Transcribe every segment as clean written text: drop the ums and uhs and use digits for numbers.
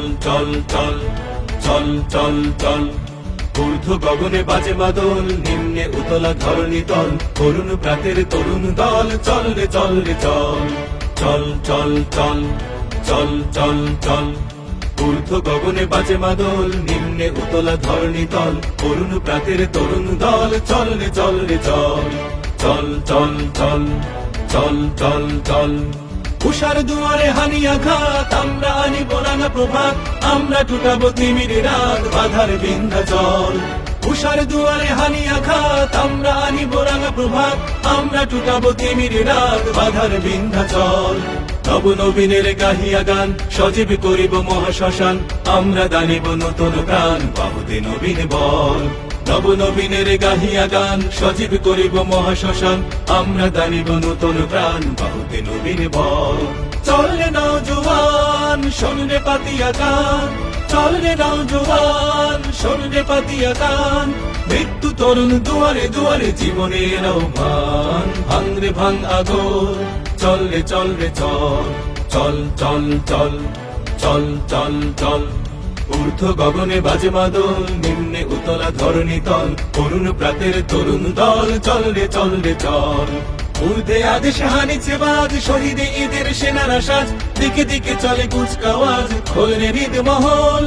চল চল চল চল চল চল ঊর্ধ্ব গগনে বাজে মাদল, নিম্নে উতলা ধরণী তল, তরুণ প্রাতের তরুণ দল, চল রে চল রে চল চল চল চল চল চল চল ঊর্ধ্ব গগনে বাজে মাদল, নিম্নে উতলা ধরণী তল, তরুণ প্রাতের তরুণ দল, চল রে চল রে চল চল চল চল চল চল চল উষার দুয়ারে হানি আঘাত, আমরা আনিব রাঙা প্রভাত, আমরা টুটাবো তিমির রাত, বাধার বিন্ধ্যাচল। উষার দুয়ারে হানি আঘাত, আমরা আনিব রাঙা প্রভাত, আমরা টুটাবো তিমির রাত, বাধার বিন্ধ্যাচল। নব নবীনের গাহিয়া গান, সজীব করিব মহাশ্মশান, আমরা দানিব নতুন প্রাণ, বাহুতে নবীন বল। নব নবীনের গাহিয়া গান, সজীব করিব মহাশ্মশান, আমরা দানিব নতুন প্রাণ, বাহুতে নবীন বল। চল রে নওজোয়ান, শোন রে পাতিয়া গান, চল রে নওজোয়ান, শোন রে পাতিয়া গান, মৃত্যু তরুণ দুয়ারে দুয়ারে জীবনের আহ্বান, ভাঙ রে ভাঙ আগর, চল রে চল রে চল চল চল চল চল চল চল ঊর্ধ্ব গগনে বাজে মাদল, নিম্নে উতলা ধরণী তল, তরুণ প্রাতের তরুণ দল, চল রে চল রে চল। ঊর্ধ্বে আদেশ হানিছে বাজ, শহীদে ঈদের সেনারা সাজ, দিকে দিকে চলে কুচকাওয়াজ, খোল রে হৃদ মহল।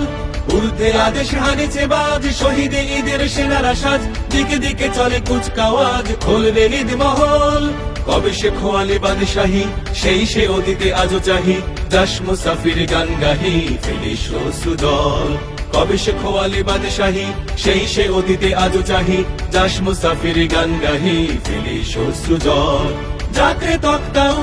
ঊর্ধ্বে আদেশ হানিছে বাজ, শহীদে ঈদের সেনারা সাজ, দিকে দিকে চলে কুচকাওয়াজ, খোল রে হৃদ মহল। কবে সে খোয়ালে বাদশাহী, সেই সে অতীতে আজও চাহি, যাস মুসাফির গান গাহি, ফেলিস অশ্রুজল। কবে সে খোয়ালে বাদশাহী, সেই সে অতীতে আজও চাহি, যাস মুসাফির গান গাহি, ফেলিস অশ্রুজল। জাগরে তক্তাউ